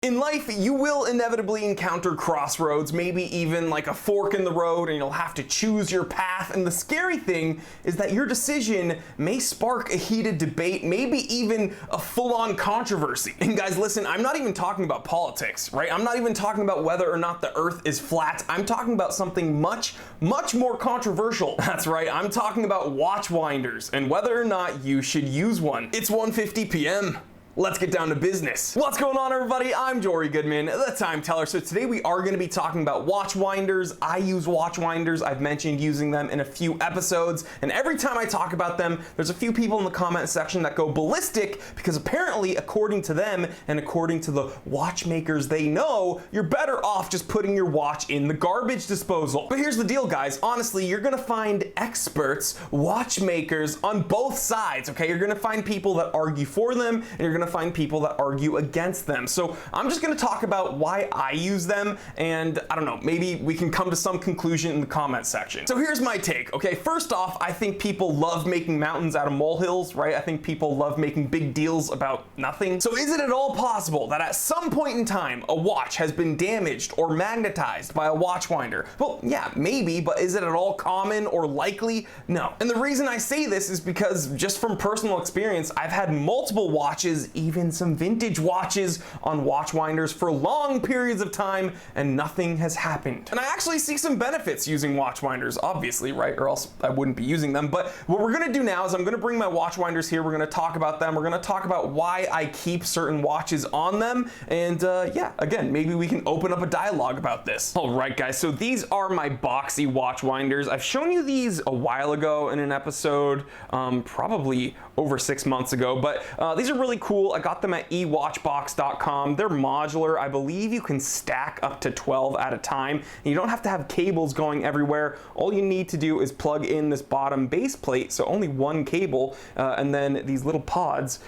In life, you will inevitably encounter crossroads, maybe even like a fork in the road, and you'll have to choose your path. And the scary thing is that your decision may spark a heated debate, maybe even a full-on controversy. And guys, listen, I'm not even talking about politics, right? I'm not even talking about whether or not the earth is flat. I'm talking about something much more controversial. That's right, I'm talking about watch winders and whether or not you should use one. It's 1:50 p.m. Let's get down to business. What's going on, everybody? I'm Jory Goodman, the Time Teller. So today we are going to be talking about watch winders. I use watch winders. I've mentioned using them in a few episodes, and every time I talk about them, there's a few people in the comment section that go ballistic because apparently, according to them and according to the watchmakers they know, you're better off just putting your watch in the garbage disposal. But here's the deal, guys. Honestly, you're going to find experts, watchmakers on both sides, okay? You're going to find people that argue for them, and you're going to find people that argue against them. So I'm just going to talk about why I use them, and I don't know, maybe we can come to some conclusion in the comment section. So here's my take, okay? First off, I think people love making mountains out of molehills, right? I think people love making big deals about nothing. So is it at all possible that at some point in time, a watch has been damaged or magnetized by a watch winder? Well, yeah, maybe, but is it at all common or likely? No. And the reason I say this is because just from personal experience, I've had multiple watches, even some vintage watches on watch winders for long periods of time, and nothing has happened. And I actually see some benefits using watch winders, obviously, right? Or else I wouldn't be using them. But what we're gonna do now is I'm gonna bring my watch winders here. We're gonna talk about them. We're gonna talk about why I keep certain watches on them. And yeah, again, maybe we can open up a dialogue about this. All right, guys, so these are my boxy watch winders. I've shown you these a while ago in an episode, probably over 6 months ago, but these are really cool. I got them at ewatchbox.com. They're modular. I believe you can stack up to 12 at a time. And you don't have to have cables going everywhere. All you need to do is plug in this bottom base plate, so only one cable, and then these little pods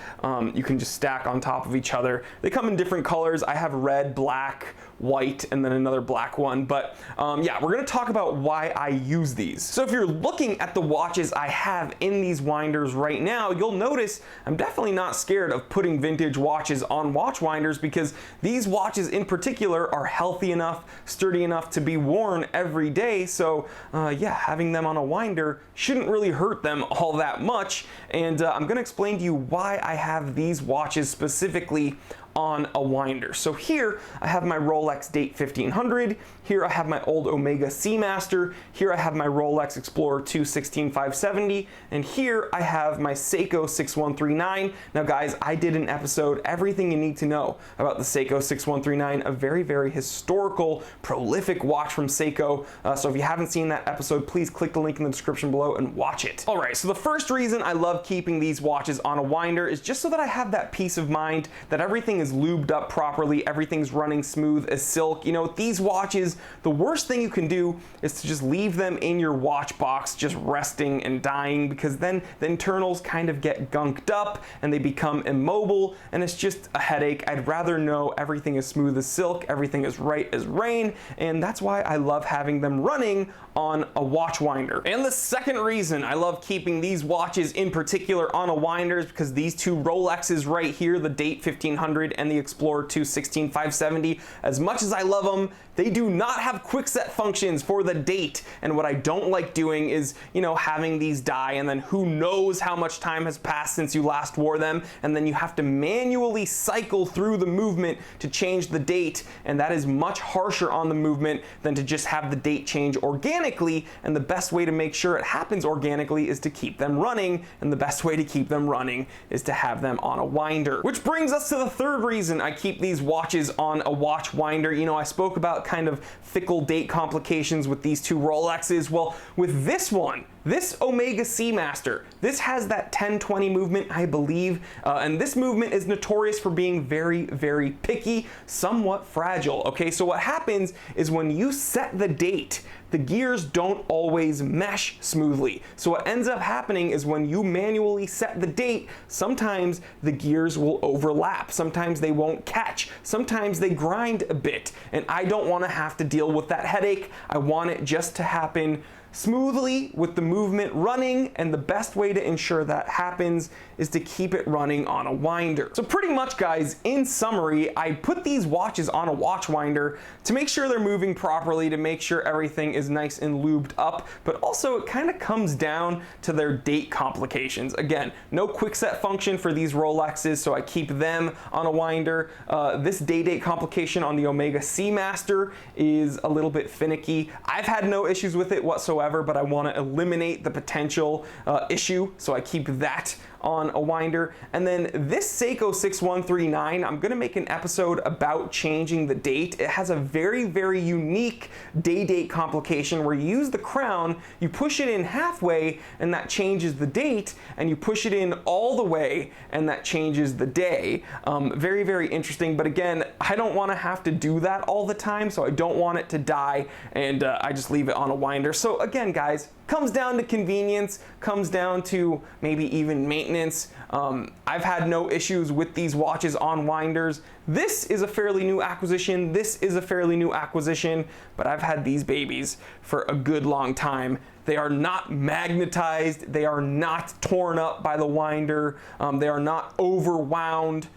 you can just stack on top of each other. They come in different colors. I have red, black, white, and then another black one. But yeah, we're gonna talk about why I use these. So if you're looking at the watches I have in these winders right now, you'll notice I'm definitely not scared of putting vintage watches on watch winders because these watches in particular are healthy enough, sturdy enough to be worn every day. So yeah, having them on a winder shouldn't really hurt them all that much. And I'm gonna explain to you why I have these watches specifically on a winder. So here I have my Rolex Date 1500, here I have my old Omega Seamaster, here I have my Rolex Explorer 2 16570, and here I have my Seiko 6139. Now guys, I did an episode, everything you need to know about the Seiko 6139, a very historical, prolific watch from Seiko. So if you haven't seen that episode, please click the link in the description below and watch it. All right, so the first reason I love keeping these watches on a winder is just so that I have that peace of mind that everything is lubed up properly, everything's running smooth as silk. You know, these watches, the worst thing you can do is to just leave them in your watch box just resting and dying, because then the internals kind of get gunked up and they become immobile and it's just a headache. I'd rather know everything is smooth as silk, everything is right as rain, and that's why I love having them running on a watch winder. And the second reason I love keeping these watches in particular on a winder is because these two Rolexes right here, the Date 1500 and the Explorer 2 16570, as much as I love them, they do not have quick set functions for the date. And what I don't like doing is, you know, having these die and then who knows how much time has passed since you last wore them, and then you have to manually cycle through the movement to change the date, and that is much harsher on the movement than to just have the date change organically. And the best way to make sure it happens organically is to keep them running, and the best way to keep them running is to have them on a winder. Which brings us to the third reason I keep these watches on a watch winder. You know, I spoke about kind of fickle date complications with these two Rolexes. Well, with this one, this Omega Seamaster, this has that 10-20 movement, I believe, and this movement is notorious for being very picky, somewhat fragile. Okay, so what happens is when you set the date, the gears don't always mesh smoothly. So what ends up happening is when you manually set the date, sometimes the gears will overlap, sometimes they won't catch, sometimes they grind a bit, and I don't want to have to deal with that headache. I want it just to happen smoothly with the movement running, and the best way to ensure that happens is to keep it running on a winder. So pretty much, guys, in summary, I put these watches on a watch winder to make sure they're moving properly, to make sure everything is nice and lubed up, but also it kind of comes down to their date complications. Again, no quick set function for these Rolexes, so I keep them on a winder. This date complication on the Omega Seamaster is a little bit finicky. I've had no issues with it whatsoever, but I want to eliminate the potential issue, so I keep that on a winder. And then this Seiko 6139, I'm gonna make an episode about changing the date. It has a very, very unique date complication where you use the crown, you push it in halfway, and that changes the date, and you push it in all the way, and that changes the day. Very, very interesting, but again, I don't wanna have to do that all the time, so I don't want it to die, and I just leave it on a winder. So again, guys, comes down to convenience, comes down to maybe even maintenance. I've had no issues with these watches on winders. This is a fairly new acquisition. This is a fairly new acquisition, but I've had these babies for a good long time. They are not magnetized. They are not torn up by the winder. They are not overwound.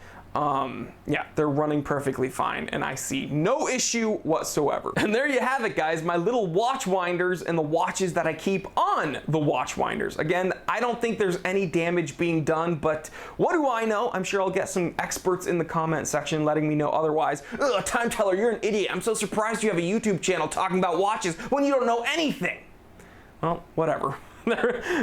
Yeah, they're running perfectly fine, and I see no issue whatsoever. And there you have it, guys, my little watch winders and the watches that I keep on the watch winders. Again, I don't think there's any damage being done, but what do I know? I'm sure I'll get some experts in the comment section letting me know otherwise. Ugh, Time Teller, you're an idiot. I'm so surprised you have a YouTube channel talking about watches when you don't know anything. Well, whatever.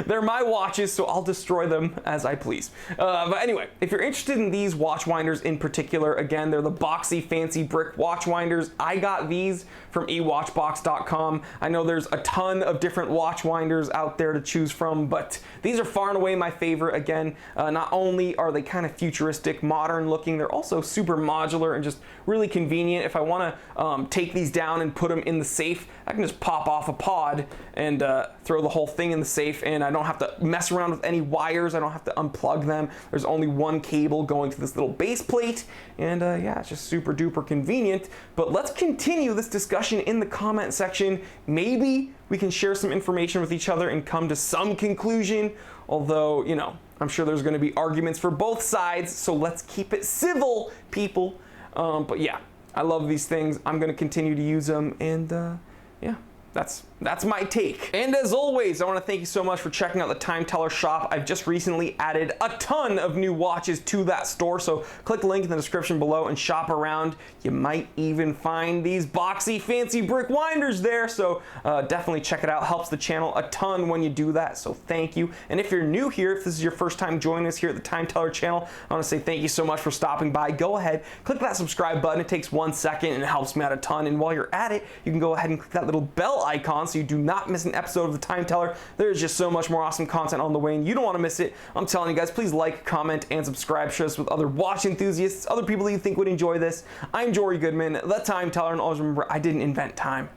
They're my watches, so I'll destroy them as I please. But anyway, if you're interested in these watch winders in particular, again, they're the boxy fancy brick watch winders. I got these from ewatchbox.com. I know there's a ton of different watch winders out there to choose from, but these are far and away my favorite. Again, not only are they kind of futuristic, modern looking, they're also super modular and just really convenient. If I want to take these down and put them in the safe, I can just pop off a pod and throw the whole thing in the safe, and I don't have to mess around with any wires. I don't have to unplug them. There's only one cable going to this little base plate, and yeah, it's just super duper convenient. But let's continue this discussion in the comment section. Maybe we can share some information with each other and come to some conclusion, although, you know, I'm sure there's going to be arguments for both sides, so let's keep it civil, people. But yeah, I love these things. I'm going to continue to use them, and yeah, that's my take. And as always, I want to thank you so much for checking out the Time Teller shop. I've just recently added a ton of new watches to that store, so click the link in the description below and shop around. You might even find these boxy fancy brick winders there, so definitely check it out. Helps the channel a ton when you do that, so thank you. And if you're new here, if this is your first time joining us here at the Time Teller channel, I want to say thank you so much for stopping by. Go ahead, click that subscribe button. It takes 1 second and it helps me out a ton. And while you're at it, you can go ahead and click that little bell icon so you do not miss an episode of the Time Teller. There's just so much more awesome content on the way, and you don't want to miss it. I'm telling you guys, please like, comment, and subscribe. Share this with other watch enthusiasts, other people that you think would enjoy this. I'm Jory Goodman, the Time Teller, and always remember, I didn't invent time.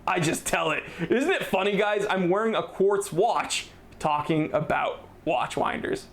I just tell it. Isn't it funny, guys? I'm wearing a quartz watch talking about watch winders.